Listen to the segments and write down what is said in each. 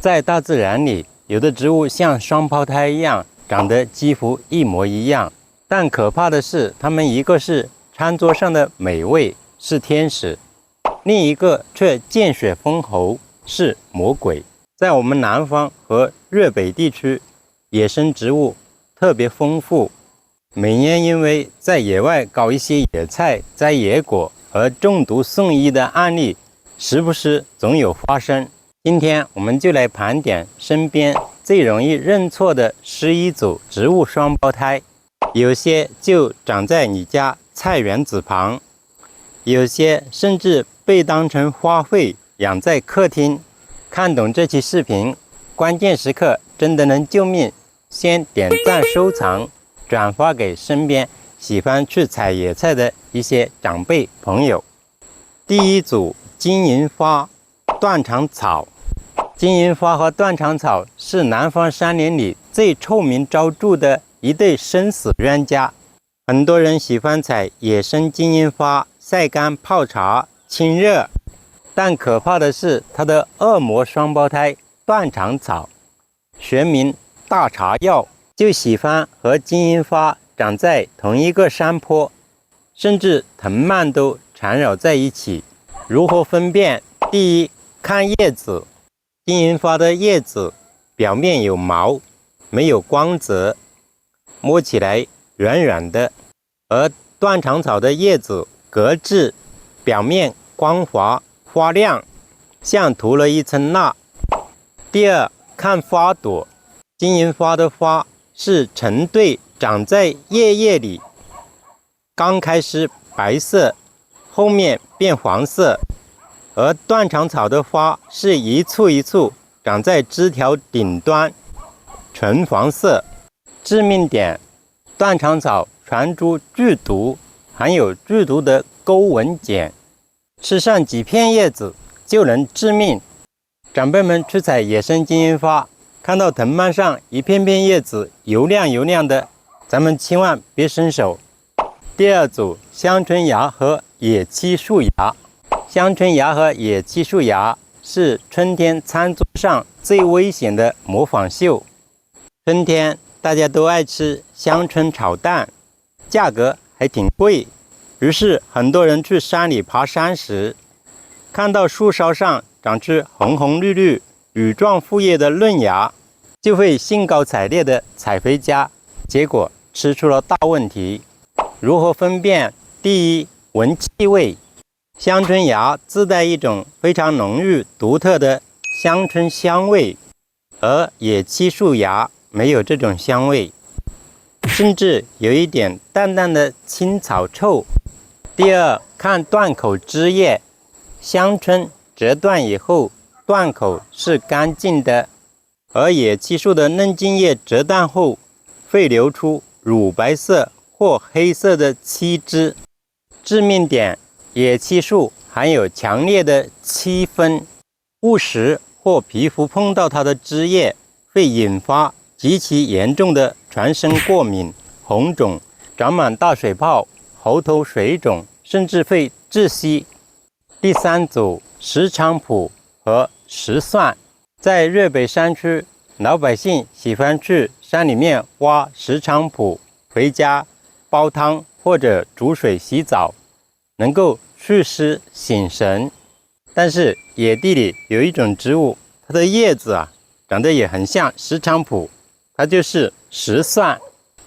在大自然裡，有的植物像双胞胎一樣，長得幾乎一模一樣，但可怕的是，它們一個是餐桌上的美味，是天使，另一個卻見血封喉，是魔鬼。在我們南方和粵北地區，野生植物特別豐富，每年因為在野外搞一些野菜、摘野果而中毒送醫的案例，時不時總有發生。今天我們就來盤點身邊最容易認錯的11組植物雙胞胎，有些就長在你家菜園子旁，有些甚至被當成花卉養在客廳。看懂這期視頻，關鍵時刻真的能救命，先點讚收藏，轉發給身邊喜歡去採野菜的一些長輩朋友。第一組金銀花、斷腸草。金銀花和斷腸草是南方山林裡最臭名昭著的一對生死冤家。很多人喜歡採野生金銀花，曬乾泡茶清熱，但可怕的是它的惡魔雙胞胎斷腸草，學名大茶藥，就喜歡和金銀花長在同一個山坡，甚至藤蔓都纏繞在一起。如何分辨？第一，看葉子。金銀花的葉子表面有毛，沒有光澤，摸起來軟軟的；而斷腸草的葉子格質，表面光滑發亮，像塗了一層蠟。第二，看花朵。金銀花的花是成對長在葉裡，剛開始白色，後面變黃色。而斷腸草的花是一簇一簇長在枝條頂端，純黃色。致命點：斷腸草傳出劇毒，含有劇毒的钩紋鹼，吃上幾片葉子就能致命。長輩們去採野生金銀花，看到藤蔓上一片片葉子油亮油亮的，咱們千萬別伸手。第二組香椿芽和野漆樹芽。香椿芽和野漆樹芽是春天餐桌上最危險的模仿秀。春天大家都愛吃香椿炒蛋，價格還挺貴。於是很多人去山裡爬山時，看到樹梢上長出紅紅綠綠、羽狀複葉的嫩芽，就會興高采烈地採回家，結果吃出了大問題。如何分辨？第一，聞氣味。香椿芽自帶一種非常濃郁獨特的香椿香味，而野漆樹芽沒有這種香味，甚至有一點淡淡的青草臭。第二，看斷口汁液。香椿折斷以後，斷口是乾淨的，而野漆樹的嫩茎葉折斷後會流出乳白色或黑色的漆汁。致命點：野漆樹含有強烈的漆分，誤食或皮膚碰到它的汁液，會引發極其嚴重的全身過敏、紅腫、長滿大水泡、喉頭水腫，甚至會窒息。第三組石菖蒲和石蒜。在粵北山區，老百姓喜歡去山裡面挖石菖蒲，回家煲湯或者煮水洗澡，能夠祛濕醒神。但是野地裡有一種植物，它的葉子長得也很像石菖蒲，它就是石蒜。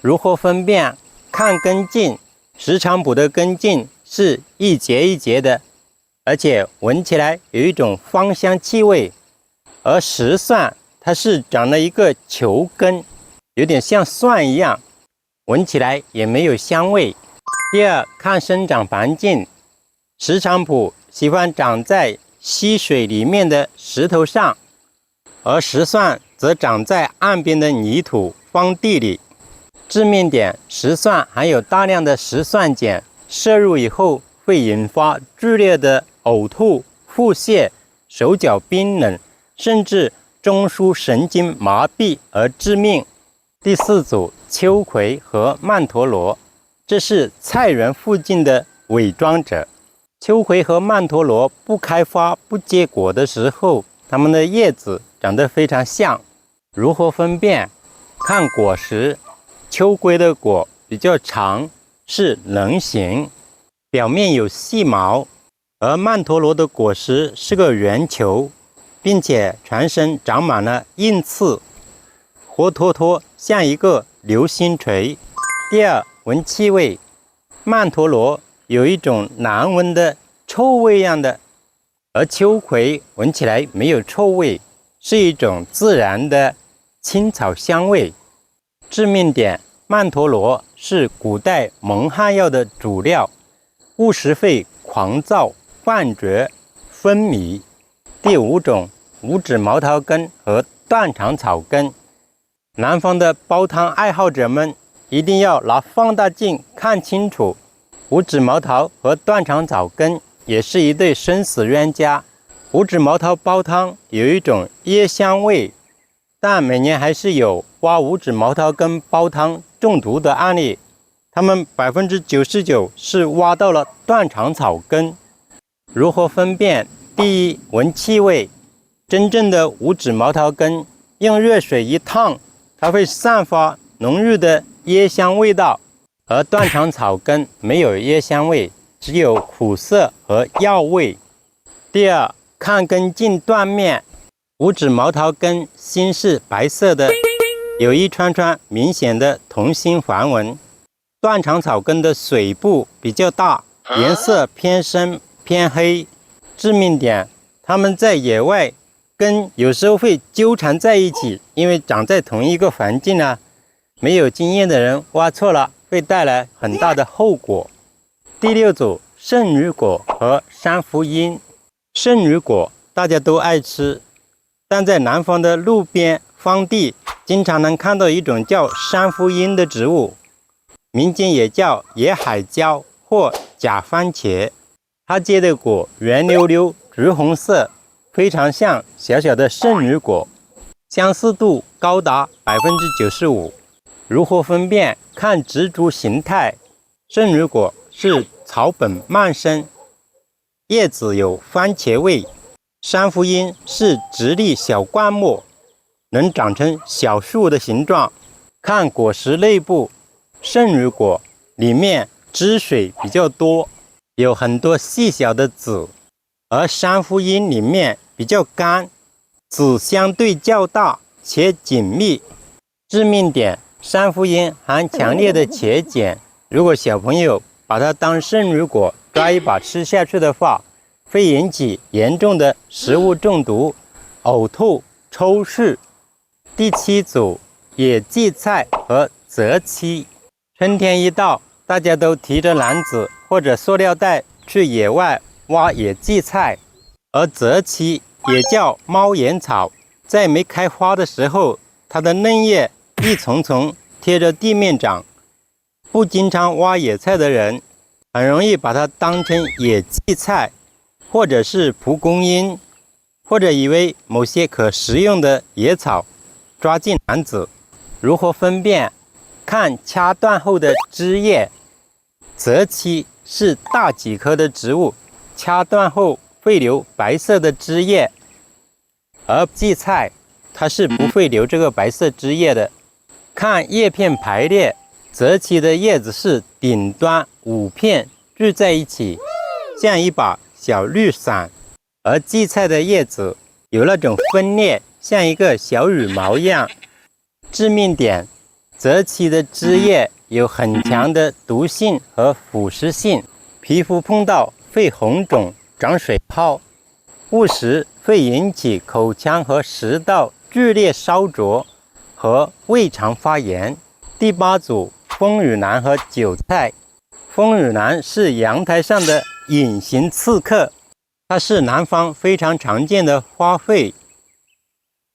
如何分辨？看根茎。石菖蒲的根茎是一節一節的，而且聞起來有一種芳香氣味。而石蒜它是長了一個球根，有點像蒜一樣，聞起來也沒有香味。第二，看生長環境。石菖蒲喜歡長在溪水裡面的石頭上，而石蒜則長在岸邊的泥土荒地裡。致命點：石蒜含有大量的石蒜鹼，攝入以後會引發劇烈的嘔吐、腹瀉、手腳冰冷，甚至中枢神經麻痹而致命。第四組秋葵和曼陀羅。這是菜園附近的偽裝者。秋葵和曼陀羅不開花不結果的時候，它們的葉子長長得非常像。如何分辨？看果實，秋葵的果比較長，是棱形，表面有細毛，而曼陀羅的果實是個圓球，並且全身長滿了硬刺，活脫脫像一個流星錘。第二，聞氣味，曼陀羅有一種難聞的臭味樣的，而秋葵聞起來沒有臭味，是一種自然的青草香味。致命點，曼陀羅是古代蒙汗藥的主料，误食會狂躁、幻覺、昏迷。第五種，五指毛桃根和斷肠草根。南方的煲湯愛好者們一定要拿放大鏡看清楚，五指毛桃和斷腸草根也是一对生死冤家。五指毛桃煲湯有一種椰香味，但每年還是有挖五指毛桃根煲湯中毒的案例，他们99%是挖到了斷肠草根。如何分辨？第一，聞氣味。真正的五指毛桃根用熱水一燙，它會散發濃郁的椰香味道，而斷腸草根沒有椰香味，只有苦澀和藥味。第二，看根莖斷面。五指毛桃根心是白色的，有一串串明顯的同心環紋。斷腸草根的水部比較大，顏色偏深偏黑。致命點，它們在野外根有時候會糾纏在一起，因為長在同一個環境啊，沒有經驗的人挖錯了，會帶來很大的後果。第六組，聖女果和山茯萸。聖女果大家都愛吃，但在南方的路邊荒地經常能看到一種叫山茯萸的植物，民間也叫野海椒或假番茄。它結的果圓溜溜橘紅色，非常像小小的聖女果，相似度高達95%。如何分辨？看植株形態。聖女果是草本蔓生，葉子有番茄味。山茯萸是直立小灌木，能長成小樹的形狀。看果實內部，聖女果裡面汁水比較多，有很多細小的籽，而山茯萸裡面比較乾，籽相對較大且緊密。致命點，山茯萸含強烈的茄鹼，如果小朋友把它當聖女果抓一把吃下去的話，會引起嚴重的食物中毒、嘔吐、抽搐。第七組，野薺菜和澤漆。春天一到，大家都提着籃子或者塑料袋去野外挖野薺菜，而澤漆也叫貓眼草，在沒開花的時候，它的嫩葉一叢叢貼着地面長。不經常挖野菜的人，很容易把它當成野薺菜，或者是蒲公英，或者以為某些可食用的野草，抓進籃子。如何分辨？看掐斷後的枝葉。澤漆是大幾棵的植物，掐斷後會留白色的枝葉，而薺菜它是不會留這個白色枝葉的。看葉片排列，澤漆的葉子是頂端5片聚在一起，像一把小綠傘，而薺菜的葉子有那種分裂，像一個小羽毛一樣。致命點，澤漆的枝葉有很強的毒性和腐蝕性，皮膚碰到會紅腫、長水泡，誤食會引起口腔和食道劇烈燒灼和胃腸發炎。第八組，風雨蘭和韭菜。風雨蘭是陽台上的隱形刺客，它是南方非常常見的花卉，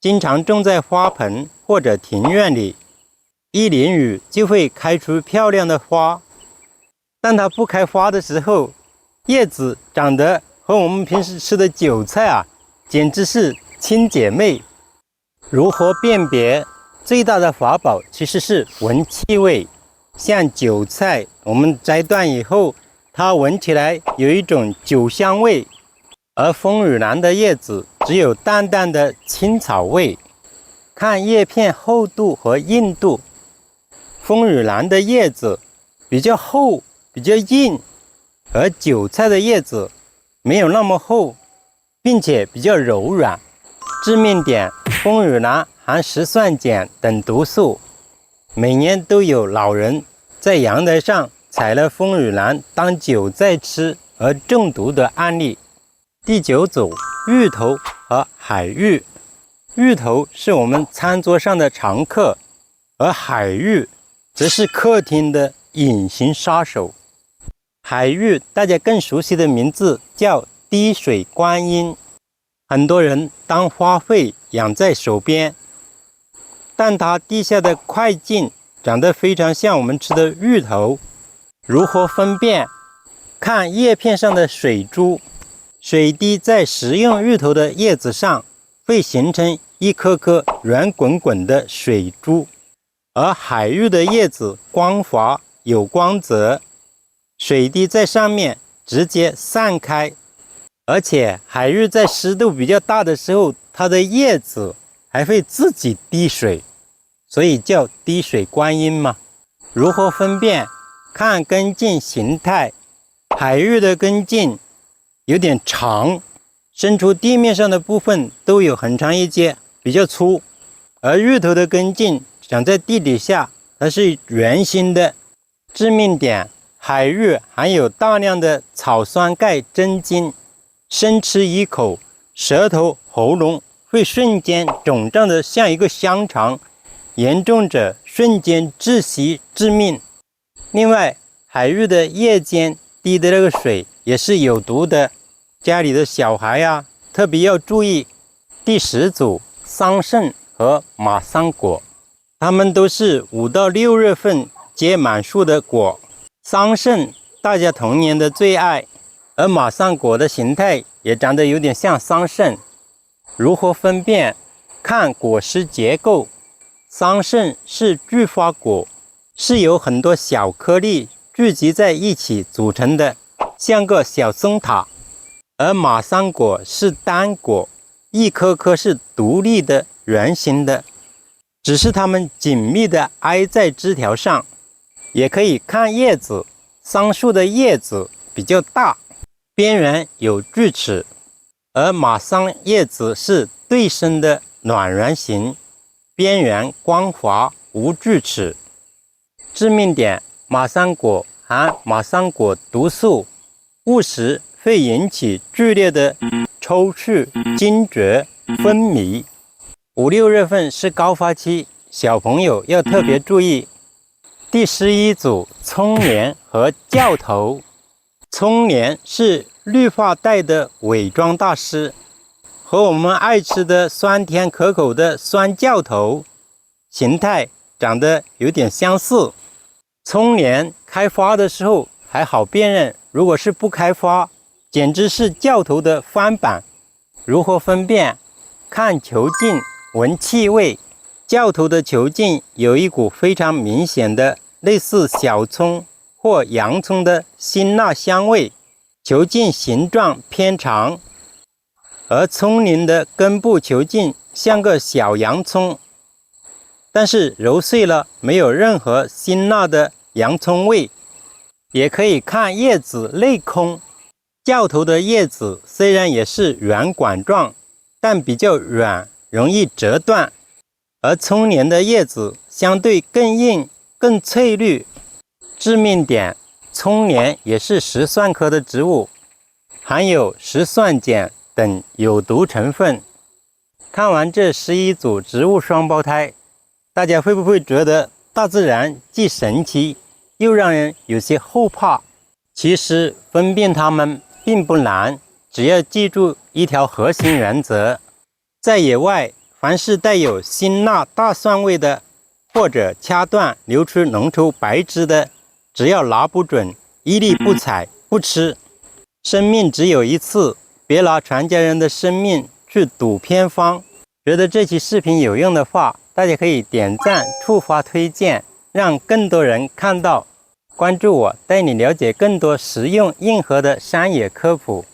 經常種在花盆或者庭院裡，一淋雨就會開出漂亮的花。但它不開花的時候，葉子長得和我們平時吃的韭菜啊，簡直是親姐妹。如何辨別？最大的法寶其實是聞氣味。像韭菜，我們摘斷以後，它聞起來有一種酒香味，而風雨蘭的葉子只有淡淡的青草味。看葉片厚度和硬度，風雨蘭的葉子比較厚，比較硬，而韭菜的葉子沒有那麼厚，並且比較柔軟。致命點：風雨蘭含石蒜鹼等毒素，每年都有老人在陽台上採了風雨蘭當韭菜吃而中毒的案例。第9組，芋頭和海芋。芋頭是我們餐桌上的常客，而海芋則是客廳的隱形殺手。海芋大家更熟悉的名字叫滴水觀音，很多人當花卉養在手邊，但它滴下的塊茎長得非常像我們吃的芋頭。如何分辨？看葉片上的水珠，水滴在食用芋頭的葉子上會形成一顆顆圓滾滾的水珠，而海芋的葉子光滑有光泽，水滴在上面直接散開，而且海芋在濕度比較大的时候，它的葉子還會自己滴水，所以叫滴水觀音嘛。如何分辨？看根莖形態，海芋的根莖有點長，伸出地面上的部分都有很長一截，比較粗，而芋頭的根莖長在地底下，它是圓形的。致命點：海芋含有大量的草酸鈣真菌，生吃一口，舌頭、喉嚨會瞬間腫脹得像一個香腸，嚴重者瞬間窒息致命。另外，海芋的葉間滴的那個水也是有毒的，家裡的小孩啊，特別要注意。第10組，桑葚和馬桑果，它們都是5到6月份結滿樹的果。桑葚大家童年的最愛，而馬桑果的形態也長得有點像桑葚。如何分辨？看果實結構，桑葚是巨花果，是由很多小顆粒聚集在一起組成的，像個小松塔。而馬桑果是單果，一顆顆是獨立的圓形的，只是它們緊密地挨在枝條上。也可以看葉子，桑樹的葉子比較大，邊緣有鋸齒，而馬桑葉子是對生的卵圓形，邊緣光滑無鋸齒。致命點：馬桑果含馬桑果毒素，誤食會引起劇烈的抽搐、驚厥、昏迷。5、6月份是高發期，小朋友要特別注意。第11組，蔥蓮和酵頭。蔥蓮是綠化帶的偽裝大師，和我們愛吃的酸甜可口的酸酵頭形態長得有點相似。蔥蓮開花的時候還好辨認，如果是不開花，簡直是酵頭的翻版。如何分辨？看球莖，聞氣味。酵頭的球莖有一股非常明顯的類似小蔥或洋蔥的辛辣香味，球莖形狀偏長，而蔥蓮的根部球莖像個小洋蔥，但是揉碎了沒有任何辛辣的洋蔥味。也可以看葉子內空，酵頭的葉子雖然也是圓管狀，但比較軟，容易折斷，而蔥蓮的葉子相對更硬、更翠綠。致命點：蔥蓮也是石蒜科的植物，含有石蒜鹼等有毒成分。看完這11組植物雙胞胎，大家會不會覺得大自然既神奇又讓人有些後怕？其實分辨它們並不難，只要記住一條核心原則：在野外，凡是帶有辛辣大蒜味的，或者掐斷流出濃稠白汁的，只要拿不準，一律不採不吃。生命只有一次，別拿全家人的生命去賭偏方。覺得這期視頻有用的話，大家可以點讚、觸發推薦，讓更多人看到。關注我，帶你了解更多實用硬核的山野科普。